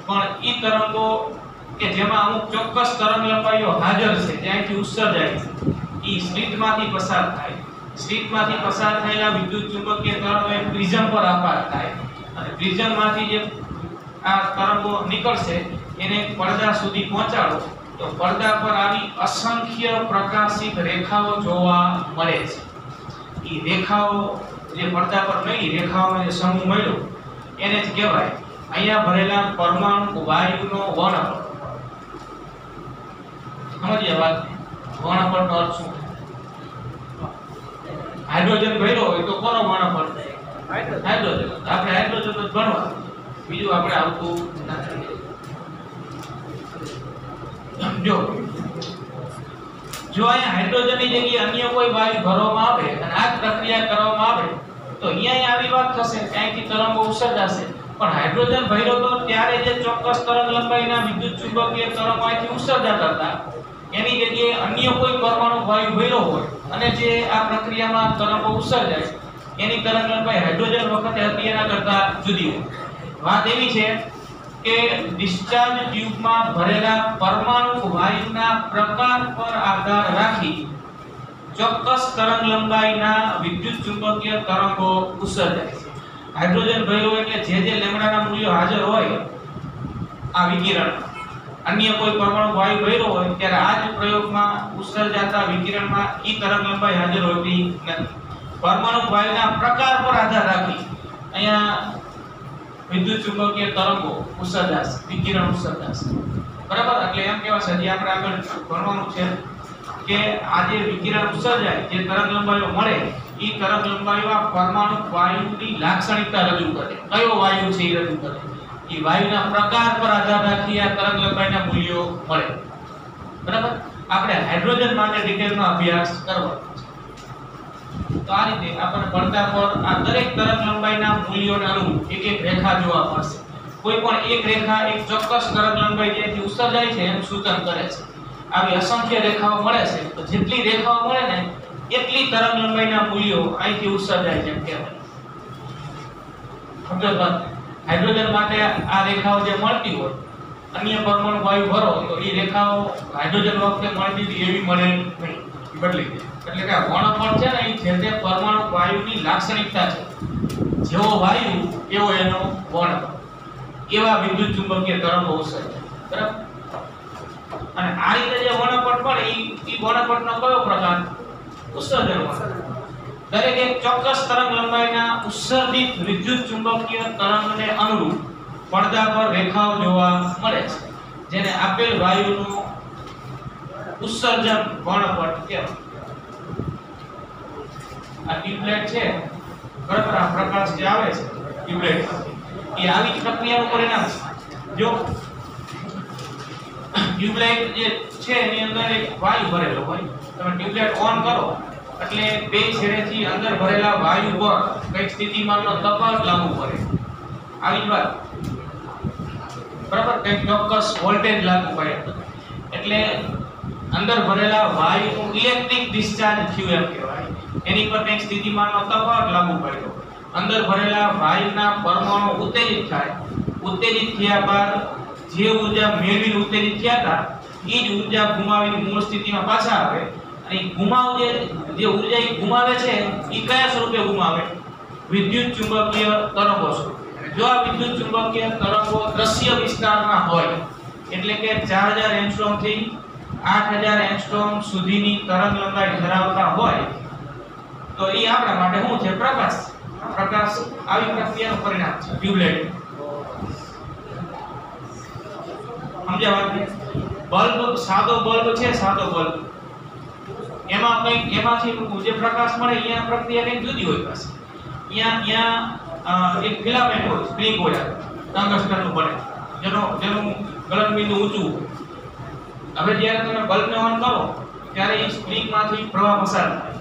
પણ ઈ તરંગો કે જેમાં અમુક ચોક્કસ તરંગ લંબાઈઓ હાજર છે ત્યાંથી ઉત્સર્જાય છે ઈ સ્લિટમાંથી પસાર થાય. સ્લિટમાંથી પસાર થયેલા વિદ્યુત ચુંબકીય તરંગો એક પ્રિઝમ પર આપાત થાય અને પ્રિઝમમાંથી જે આ તરંગો નીકળશે એને પડદા સુધી પહોંચાડો તો પડદા પર આવી અસંખ્ય પ્રકાશિત રેખાઓ જોવા મળે છે. ઈ રેખાઓ જે પડદા પર મળી, રેખાઓનો જે સમૂહ મળ્યો એને જ કહેવાય અહીંયા ભરેલા પરમાણુ વાયુનો વર્ણપટ. સમજીએ વાત? વર્ણપટનો અર્થ શું? હાઇડ્રોજન ભર્યો હોય તો કોનો વર્ણપટ? હાઇડ્રોજન. આપણે હાઇડ્રોજન જ ભણવા, બીજું આપણે આવતું નથી. જો અહીંયા હાઇડ્રોજનની જગ્યાએ અન્ય કોઈ વાયુ ભરવામાં આવે અને આ પ્રક્રિયા કરવામાં આવે તો અહીંયા આવી વાત થશે કે અહીંથી તરંગો ઉત્સર્જાશે. પણ હાઇડ્રોજન ભર્યો તો ત્યારે જે ચોક્કસ તરંગ લંબાઈના વિદ્યુત ચુંબકીય તરંગો અહીંથી ઉત્સર્જાતા હતા એની જગ્યાએ અન્ય કોઈ પરમાણુ વાયુ ભર્યો હોય અને જે આ પ્રક્રિયામાં તરંગો ઉત્સર્જાય એની તરંગ લંબાઈ હાઇડ્રોજન વખતે હતી એના કરતા જુદી હોય. વાત એવી છે કે ડિસ્ચાર્જ ટ્યુબમાં ભરેલા પરમાણુ વાયુના પ્રકાર પર આધાર રાખી ચોક્કસ તરંગ લંબાઈના વિદ્યુત ચુંબકીય તરંગો ઉત્સર્જાય છે. હાઇડ્રોજન ભર્યો એટલે જે લેમ્બડાના મૂલ્યો હાજર હોય આ વિકિરણમાં, અન્ય કોઈ પરમાણુ વાયુ ભર્યો હોય ત્યારે આ જ પ્રયોગમાં ઉત્સર્જાતા વિકિરણમાં ઈ તરંગ લંબાઈ હાજર હોતી નથી. પરમાણુ વાયુના પ્રકાર પર આધાર રાખી અહીંયા વિદ્યુત ચુંબકીય તરંગો ઉત્સર્જાશે, વિકિરણ ઉત્સર્જાશે. બરાબર? એટલે એમ કહેવાય છે હજી આપણે આગળ ભણવાનું છે કે આ જે વિકિરણ ઉત્સર્જાય જે તરંગ લંબાઈઓ મળે એ તરંગ લંબાઈઓ પરમાણુ વાયુની લાક્ષણિકતા રજૂ કરે. કયો વાયુ છે એ રજૂ કરે. એ વાયુના પ્રકાર પર આધાર રાખી આ તરંગ લંબાઈના મૂલ્યો મળે. બરાબર. આપણે હાઇડ્રોજન માટે ડિટેલમાં અભ્યાસ કરવાનો છે. તો આ રીતે આપણને પડદા પર આ દરેક તરંગ લંબાઈના મૂલ્યોને અનુરૂપ એક એક રેખા જોવા મળશે. કોઈ પણ એક રેખા એક ચોક્કસ તરંગ લંબાઈ જેથી ઉત્સર્જાય છે એનું સૂચન કરે છે. આવી અસંખ્ય રેખાઓ મળે છે તો જેટલી રેખાઓ મળે ને એટલી તરંગ લંબાઈના મૂલ્યો અહીંથી ઉત્સર્જાય છે એમ કહેવાય. સમજો વાત. હાઇડ્રોજન માટે આ રેખાઓ જે મળતી હોય અન્ય પરમાણુ વાયુ ભરો તો એ રેખાઓ હાઇડ્રોજન વખતે મળતી હતી એવી મળે નહીં, બદલી ગઈ. એટલે કે વર્ણપટ છે ને એ જે તે પરમાણુ વાયુની લાક્ષણિકતા છે. જેવો વાયુ એવો એનો વર્ણપટ. એવા વિદ્યુત ચુંબકીય તરંગો ઉત્સર્જાય. બરાબર. અને આ રીતે જે વર્ણપટ મળે એ વર્ણપટનો કયો પ્રકાર? ઉત્સર્જન વર્ણપટ. દરેક એક ચોક્કસ તરંગ લંબાઈના ઉત્સર્જિત વિદ્યુત ચુંબકીય તરંગને અનુરૂપ પડદા પર રેખાઓ જોવા મળે છે જેને આપેલ વાયુનું ઉત્સર્જન વર્ણપટ કહેવાય. આ ટ્યુબલાઇટ છે બરાબર. આ પ્રકાશ જે આવે છે ટ્યુબલાઇટ એ આવી જ પ્રક્રિયાનું પરિણામ છે. જો ટ્યુબલાઇટ જે છે એની અંદર એક વાયુ ભરેલો હોય, તમે ટ્યુબલાઇટ ઓન કરો એટલે બે છેડેથી અંદર ભરેલા વાયુ પર કઈ સ્થિતિમાનનો તફાવત લાગુ પડે. આવી જ વાત. બરાબર. કઈ ચોક્કસ વોલ્ટેજ લાગુ પડે એટલે અંદર ભરેલા વાયુનું ઇલેક્ટ્રિક ડિસ્ચાર્જ થયું એમ કહેવાય. એની પર કઈ સ્થિતિમાનનો તફાવત લાગુ પડ્યો. અંદર ભરેલા વાયુના પરમાણુ ઉત્તેજિત થાય. ઉત્તેજિત થયા બાદ જે ઊર્જા મેળવીને ઉત્તેજિત થયા હતા એ જ ઊર્જા ગુમાવીને મૂળ સ્થિતિમાં પાછા આવે. અને જે ઊર્જા એ ગુમાવે છે એ કયા સ્વરૂપે ગુમાવે? વિદ્યુત ચુંબકીય તરંગો સ્વરૂપે. જો આ વિદ્યુત ચુંબકીય તરંગો દ્રશ્ય વિસ્તારના હોય એટલે કે 4000 એંગસ્ટ્રોમ થી 8000 એંગસ્ટ્રોમ સુધીની તરંગ લંબાઈ ધરાવતા હોય તો એ આપણા માટે શું છે? પ્રકાશ. પ્રકાશ આવી પ્રક્રિયાનું પરિણામ છે ટ્યુબલાઇટ. સમજ્યા વાત? બલ્બ, સાદો બલ્બ છે, સાદો બલ્બ એમાં કંઈક એમાંથી જે પ્રકાશ મળે અહીંયા પ્રક્રિયા કંઈક જુદી હોય. પાસે અહીંયા એક ફિલામેન્ટ હોય, સ્પ્રિંગ હોય, ટંગસ્ટનનું બને જેનું ગલન બિંદુ ઊંચું હોય. હવે જ્યારે તમે બલ્બને ઓન કરો ત્યારે એ સ્પ્રિંગમાંથી પ્રવાહ પસાર થાય.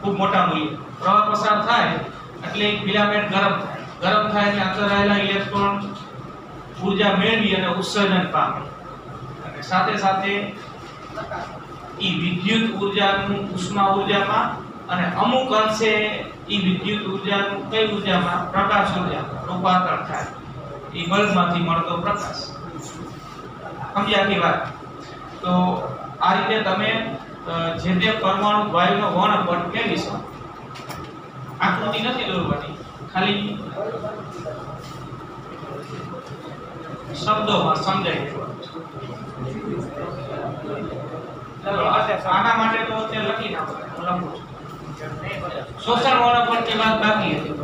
ખૂબ મોટા મૂલ્ય પ્રવાહ પસાર થાય એટલે એક ફિલામેન્ટ ગરમ થાય. ગરમ થાય એટલે અંદર રહેલા ઇલેક્ટ્રોન ઊર્જા મેળવી અને ઉત્સર્જન પામે. અને સાથે સાથે ઈ વિદ્યુત ઊર્જાનું ઉષ્મા ઊર્જામાં અને અમુક અંશે ઈ વિદ્યુત ઊર્જાનું કઈ ઊર્જામાં? પ્રકાશ ઊર્જામાં રૂપાંતર થાય. ઈ બલ્બમાંથી મળતો પ્રકાશ. સમજ્યા કે વાત? તો આ રીતે તમે જે તે પરમાણુ વાયુનો વર્ણપટ કેવી શકો. આકૃતિ નથી દોરવાની, ખાલી શબ્દોમાં સમજાય દેવાનું છે. આના માટે તો અત્યારે લખી નાખો. હું લખું છું. શોષણ વર્ણપટ ની વાત બાકી હતી.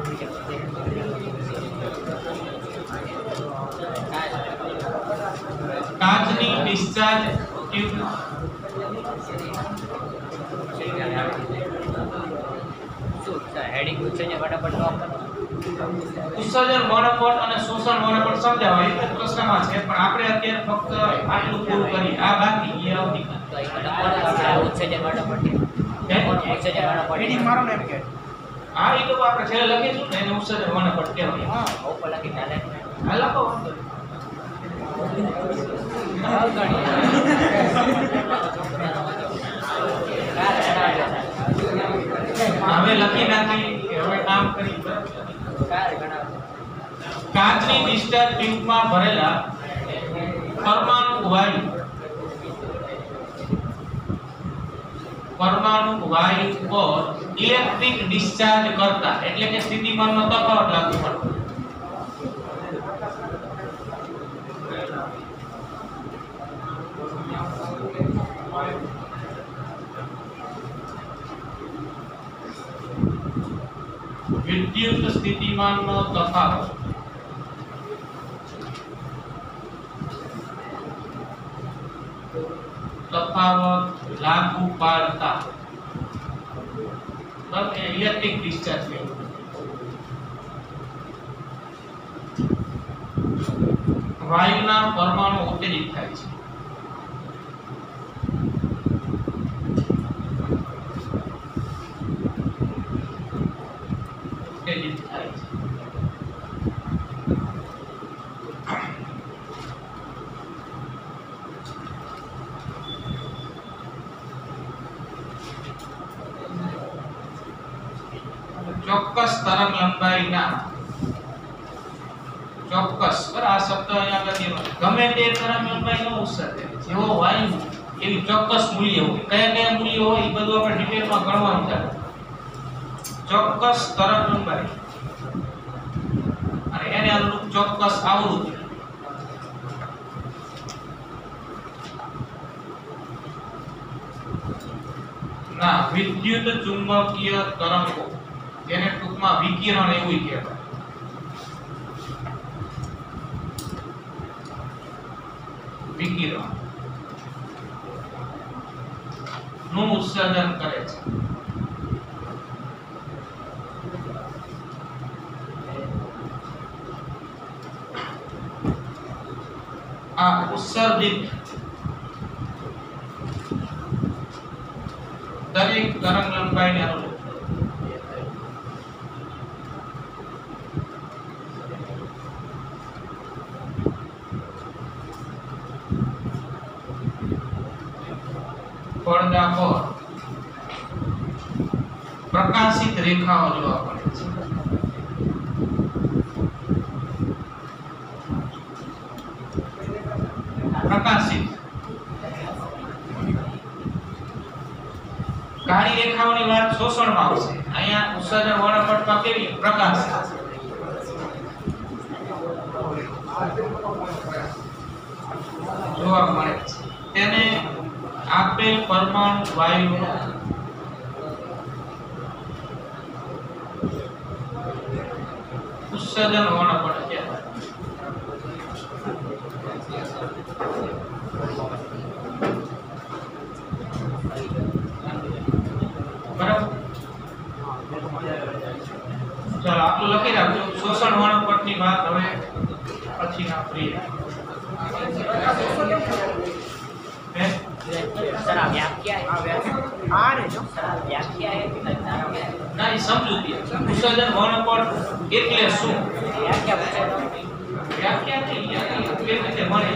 કાચની ડિસ્ચાર્જ ટ્યુબ હેડિંગ ઉત્સર્જન વર્ણપટ નો ઉત્સર્જન વર્ણપટ અને શોષણ વર્ણપટ સમજાવવા એક જ પ્રશ્નમાં છે પણ આપણે અત્યારે ફક્ત આટલું પૂરું કરી. આ બાકી એ આવતી ઉત્સર્જન વર્ણપટ ઉત્સર્જન વર્ણપટ હેડિંગ મારો ને એમ કે આ એ તો આપણે છેલ્લે લખીશું ને એને ઉત્સર્જન વર્ણપટ કહેવાય. હા ઉપર લખી ચાલે આ લખો. હવે લખી નાખી કે હવે કામ કરી. કાચની ડિસ્ચાર્જ ટ્યુબમાં ભરેલા પરમાણુ વાયુ પર ઇલેક્ટ્રિક ડિસ્ચાર્જ કરતા એટલે કે સ્થિતિમાનનો તફાવત લાગુ પડતો. વિદ્યુત સ્થિતિમાનનો તફાવત તફાવત લાગુ પાડતા ઇલેક્ટ્રિક ડિસ્ચાર્જ વાયુના પરમાણુ ઉત્તેજિત થાય છે. ઉત્તેજિત થાય છે. ચોક્કસ તરંગ લંબાઈના ચોક્કસ પર આ શબ્દ અહીંયા લખેલો ગમે તે તરંગ લંબાઈનો ઉત્સર્જન જેવો વાયુ એવી ચોક્કસ મૂલ્ય હોય. કયા કયા મૂલ્ય હોય એ બધું આપણે ડિટેલમાં ગણવાનું થાય. ચોક્કસ તરંગ લંબાઈ અને એને અનુરૂપ ચોક્કસ આવૃત્તિ. ના વિદ્યુત ચુંબકીય તરંગો જેને ટૂંકમાં વિકિરણ એવું કહેવાય. વિકિરણ નું ઉત્સર્જન કરે છે. આ ઉત્સર્જિત દરેક તરંગ લંબાઈને અનુરૂપ પડદા પર પ્રકાશિત રેખાઓ જોવા મળે છે. પ્રકાશિત કાળી રેખાઓની વાત શોષણમાં આવશે. અહીંયા ઉત્સર્જન વર્ણપટમાં કેવી પ્રકાશ જોવા મળે છે. તેને આપેલ પરમાણુ વાયુનો ઉત્સર્જન વર્ણપટ છે. બરાબર, ચાલો આટલું લખી રાખજો. શોષણ વર્ણપટની વાત હવે પછીના ફ્રી सर आप व्याख्या है आ रहे जो सर आप व्याख्या है ના એ સમજૂતી. ઉત્સર્જન વર્ણપટ એટલે શું? व्याख्या पूछो વ્યાખ્યા નહીં, એટલે રીતે મળે